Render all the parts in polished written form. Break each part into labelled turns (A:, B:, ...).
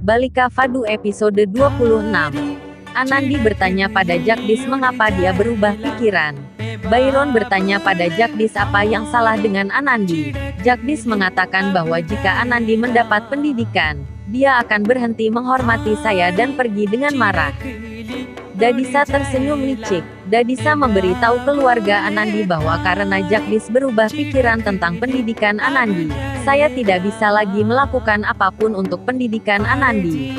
A: Balika Fadu episode 26. Anandi bertanya pada Jagdish mengapa dia berubah pikiran. Byron bertanya pada Jagdish apa yang salah dengan Anandi. Jagdish mengatakan bahwa jika Anandi mendapat pendidikan, dia akan berhenti menghormati saya dan pergi dengan marah. Dadisa tersenyum licik. Dadisa memberitahu keluarga Anandi bahwa karena Jagdish berubah pikiran tentang pendidikan Anandi, saya tidak bisa lagi melakukan apapun untuk pendidikan Anandi.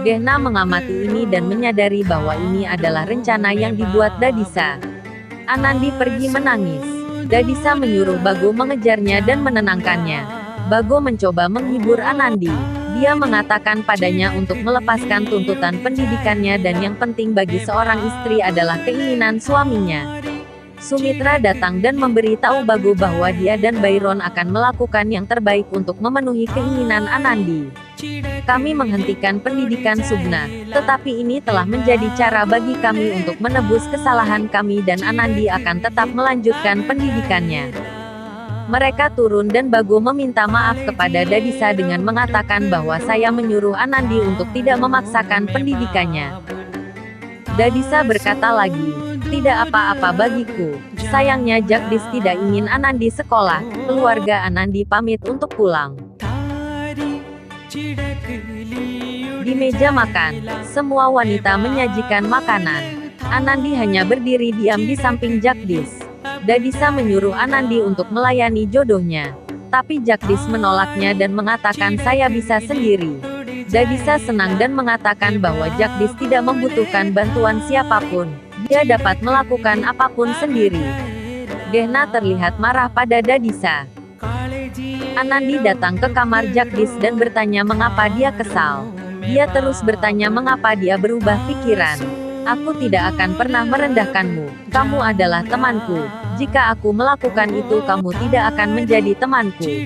A: Gehna mengamati ini dan menyadari bahwa ini adalah rencana yang dibuat Dadisa. Anandi pergi menangis. Dadisa menyuruh Bago mengejarnya dan menenangkannya. Bago mencoba menghibur Anandi. Dia mengatakan padanya untuk melepaskan tuntutan pendidikannya dan yang penting bagi seorang istri adalah keinginan suaminya. Sumitra datang dan memberitahu Bago bahwa dia dan Byron akan melakukan yang terbaik untuk memenuhi keinginan Anandi. Kami menghentikan pendidikan Sugna, tetapi ini telah menjadi cara bagi kami untuk menebus kesalahan kami dan Anandi akan tetap melanjutkan pendidikannya. Mereka turun dan Bago meminta maaf kepada Dadisa dengan mengatakan bahwa saya menyuruh Anandi untuk tidak memaksakan pendidikannya. Dadisa berkata lagi, tidak apa-apa bagiku. Sayangnya Jagdish tidak ingin Anandi sekolah. Keluarga Anandi pamit untuk pulang. Di meja makan, semua wanita menyajikan makanan. Anandi hanya berdiri diam di samping Jagdish. Dadisa menyuruh Anandi untuk melayani jodohnya. Tapi Jagdish menolaknya dan mengatakan saya bisa sendiri. Dadisa senang dan mengatakan bahwa Jagdish tidak membutuhkan bantuan siapapun. Dia dapat melakukan apapun sendiri. Gehna terlihat marah pada Dadisa. Anandi datang ke kamar Jagdish dan bertanya mengapa dia kesal. Dia terus bertanya mengapa dia berubah pikiran. Aku tidak akan pernah merendahkanmu. Kamu adalah temanku. Jika aku melakukan itu kamu tidak akan menjadi temanku.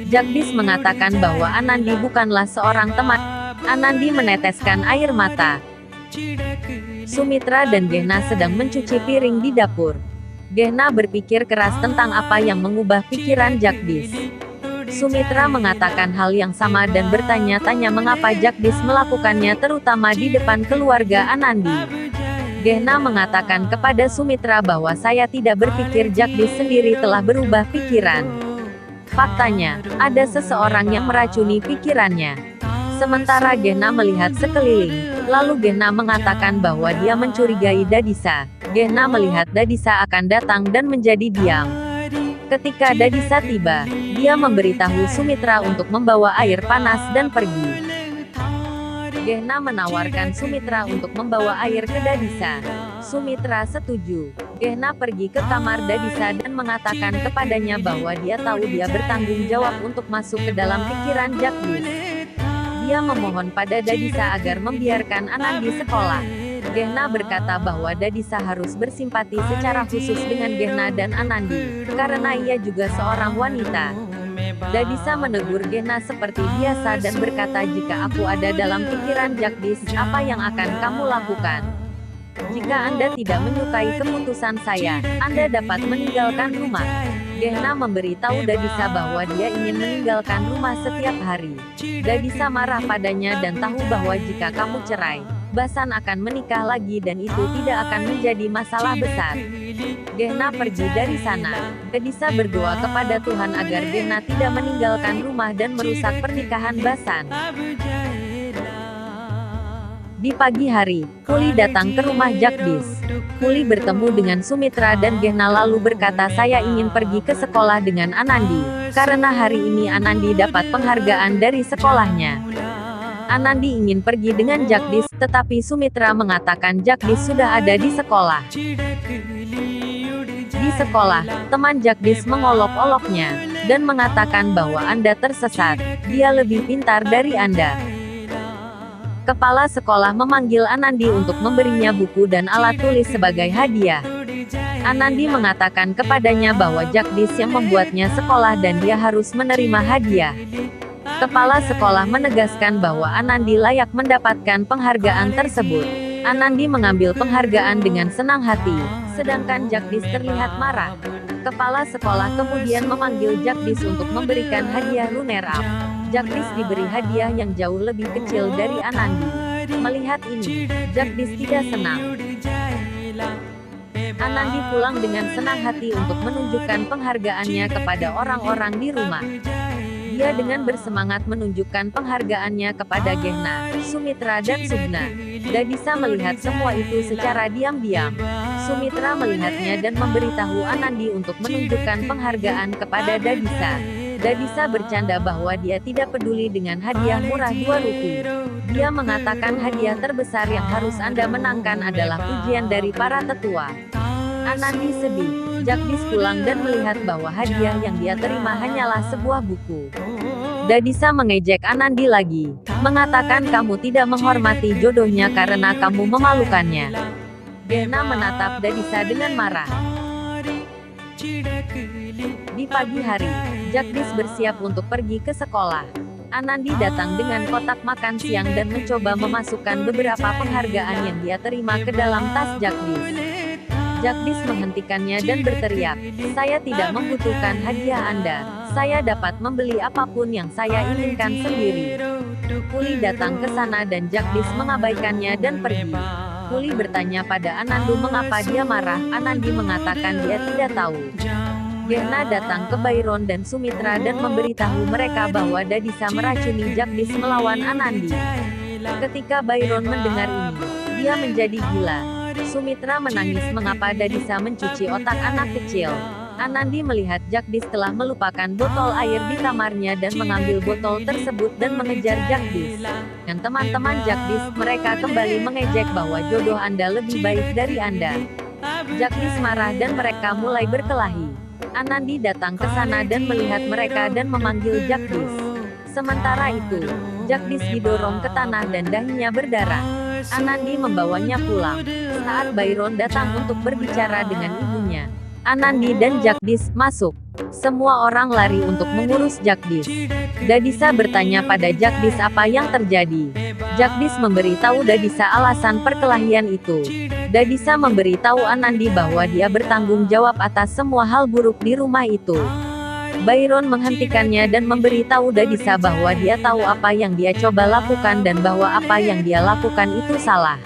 A: Jagdish mengatakan bahwa Anandi bukanlah seorang teman. Anandi meneteskan air mata. Sumitra dan Gehna sedang mencuci piring di dapur. Gehna berpikir keras tentang apa yang mengubah pikiran Jagdish. Sumitra mengatakan hal yang sama dan bertanya-tanya mengapa Jagdish melakukannya terutama di depan keluarga Anandi. Gehna mengatakan kepada Sumitra bahwa saya tidak berpikir Jagdish sendiri telah berubah pikiran. Faktanya, ada seseorang yang meracuni pikirannya. Sementara Gehna melihat sekeliling, lalu Gehna mengatakan bahwa dia mencurigai Dadisa. Gehna melihat Dadisa akan datang dan menjadi diam. Ketika Dadisa tiba, dia memberitahu Sumitra untuk membawa air panas dan pergi. Gehna menawarkan Sumitra untuk membawa air ke Dadisa. Sumitra setuju. Gehna pergi ke kamar Dadisa dan mengatakan kepadanya bahwa dia tahu dia bertanggung jawab untuk masuk ke dalam pikiran Jagdish. Dia memohon pada Dadisa agar membiarkan Anandi sekolah. Gehna berkata bahwa Dadisa harus bersimpati secara khusus dengan Gehna dan Anandi, karena ia juga seorang wanita. Dadisa menegur Gehna seperti biasa dan berkata jika aku ada dalam pikiran Jagdish, apa yang akan kamu lakukan? Jika Anda tidak menyukai keputusan saya, Anda dapat meninggalkan rumah. Gehna memberitahu Dadisa bahwa dia ingin meninggalkan rumah setiap hari. Dadisa marah padanya dan tahu bahwa jika kamu cerai, Basan akan menikah lagi dan itu tidak akan menjadi masalah besar. Gehna pergi dari sana. Dadisa berdoa kepada Tuhan agar Gehna tidak meninggalkan rumah dan merusak pernikahan Basan. Di pagi hari, Kuli datang ke rumah Jagdish. Kuli bertemu dengan Sumitra dan Gehna lalu berkata saya ingin pergi ke sekolah dengan Anandi, karena hari ini Anandi dapat penghargaan dari sekolahnya. Anandi ingin pergi dengan Jagdish, tetapi Sumitra mengatakan Jagdish sudah ada di sekolah. Di sekolah, teman Jagdish mengolok-oloknya, dan mengatakan bahwa Anda tersesat, dia lebih pintar dari Anda. Kepala sekolah memanggil Anandi untuk memberinya buku dan alat tulis sebagai hadiah. Anandi mengatakan kepadanya bahwa Jagdish yang membuatnya sekolah dan dia harus menerima hadiah. Kepala sekolah menegaskan bahwa Anandi layak mendapatkan penghargaan tersebut. Anandi mengambil penghargaan dengan senang hati, sedangkan Jagdish terlihat marah. Kepala sekolah kemudian memanggil Jagdish untuk memberikan hadiah runner-up. Jagdish diberi hadiah yang jauh lebih kecil dari Anandi. Melihat ini, Jagdish tidak senang. Anandi pulang dengan senang hati untuk menunjukkan penghargaannya kepada orang-orang di rumah. Dia dengan bersemangat menunjukkan penghargaannya kepada Gehna, Sumitra dan Sugna. Dadisa melihat semua itu secara diam-diam. Sumitra melihatnya dan memberitahu Anandi untuk menunjukkan penghargaan kepada Dadisa. Dadisa bercanda bahwa dia tidak peduli dengan hadiah murah 2 rupiah. Dia mengatakan hadiah terbesar yang harus Anda menangkan adalah pujian dari para tetua. Anandi sedih. Jagdish pulang dan melihat bahwa hadiah yang dia terima hanyalah sebuah buku. Dadisa mengejek Anandi lagi, mengatakan kamu tidak menghormati jodohnya karena kamu memalukannya. Gehna menatap Dadisa dengan marah. Di pagi hari, Jagdish bersiap untuk pergi ke sekolah. Anandi datang dengan kotak makan siang dan mencoba memasukkan beberapa penghargaan yang dia terima ke dalam tas Jagdish. Jagdish menghentikannya dan berteriak, "Saya tidak membutuhkan hadiah Anda. Saya dapat membeli apapun yang saya inginkan sendiri." Kuli datang ke sana dan Jagdish mengabaikannya dan pergi. Kuli bertanya pada Anandu mengapa dia marah. Anandi mengatakan dia tidak tahu. Gehna datang ke Byron dan Sumitra dan memberitahu mereka bahwa Dadisa meracuni Jagdish melawan Anandi. Ketika Byron mendengar ini, dia menjadi gila. Sumitra menangis mengapa Dadisa mencuci otak anak kecil. Anandi melihat Jagdish telah melupakan botol air di kamarnya dan mengambil botol tersebut dan mengejar Jagdish. Dan teman-teman Jagdish, mereka kembali mengejek bahwa jodoh Anda lebih baik dari Anda. Jagdish marah dan mereka mulai berkelahi. Anandi datang ke sana dan melihat mereka dan memanggil Jagdish. Sementara itu, Jagdish didorong ke tanah dan dahinya berdarah. Anandi membawanya pulang. Saat Byron datang untuk berbicara dengan ibunya, Anandi dan Jagdish masuk. Semua orang lari untuk mengurus Jagdish. Dadisa bertanya pada Jagdish apa yang terjadi. Jagdish memberitahu Dadisa alasan perkelahian itu. Dadisa memberitahu Anandi bahwa dia bertanggung jawab atas semua hal buruk di rumah itu. Byron menghentikannya dan memberitahu Dadisa bahwa dia tahu apa yang dia coba lakukan dan bahwa apa yang dia lakukan itu salah.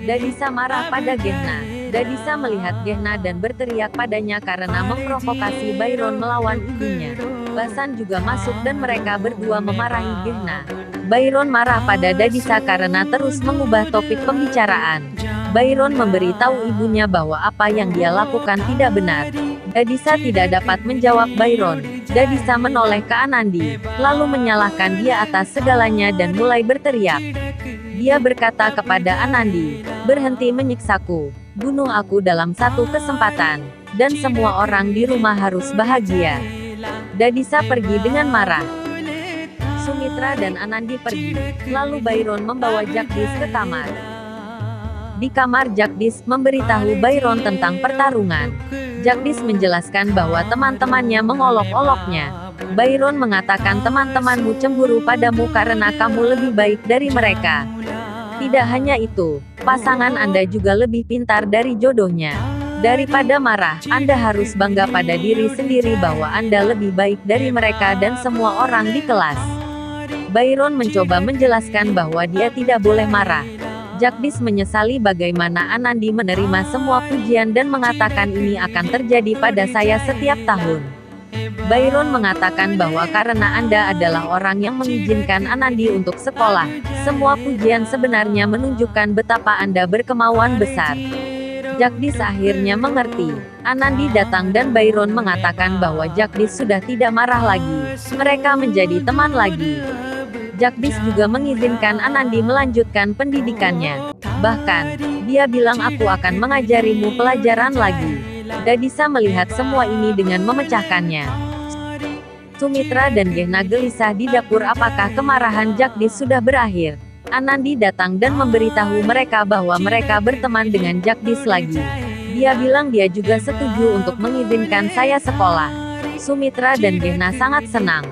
A: Dadisa marah pada Gehna. Dadisa melihat Gehna dan berteriak padanya karena memprovokasi Byron melawan ibunya. Basan juga masuk dan mereka berdua memarahi Gehna. Byron marah pada Dadisa karena terus mengubah topik pembicaraan. Byron memberitahu ibunya bahwa apa yang dia lakukan tidak benar. Dadisa tidak dapat menjawab Byron. Dadisa menoleh ke Anandi, lalu menyalahkan dia atas segalanya dan mulai berteriak. Dia berkata kepada Anandi, "Berhenti menyiksaku. Bunuh aku dalam satu kesempatan. Dan semua orang di rumah harus bahagia." Dadisa pergi dengan marah. Sumitra dan Anandi pergi. Lalu Byron membawa Jagdish ke kamar. Di kamar Jagdish memberitahu Byron tentang pertarungan. Jagdish menjelaskan bahwa teman-temannya mengolok-oloknya. Byron mengatakan teman-temanmu cemburu padamu karena kamu lebih baik dari mereka. Tidak hanya itu, pasangan Anda juga lebih pintar dari jodohnya. Daripada marah, Anda harus bangga pada diri sendiri bahwa Anda lebih baik dari mereka dan semua orang di kelas. Byron mencoba menjelaskan bahwa dia tidak boleh marah. Jagdish menyesali bagaimana Anandi menerima semua pujian dan mengatakan ini akan terjadi pada saya setiap tahun. Byron mengatakan bahwa karena Anda adalah orang yang mengizinkan Anandi untuk sekolah, semua pujian sebenarnya menunjukkan betapa Anda berkemauan besar. Jagdish akhirnya mengerti. Anandi datang dan Byron mengatakan bahwa Jagdish sudah tidak marah lagi. Mereka menjadi teman lagi. Jagdish juga mengizinkan Anandi melanjutkan pendidikannya. Bahkan, dia bilang aku akan mengajarimu pelajaran lagi. Dadisa melihat semua ini dengan memecahkannya. Sumitra dan Gehna gelisah di dapur apakah kemarahan Jagdish sudah berakhir. Anandi datang dan memberitahu mereka bahwa mereka berteman dengan Jagdish lagi. Dia bilang dia juga setuju untuk mengizinkan saya sekolah. Sumitra dan Gehna sangat senang.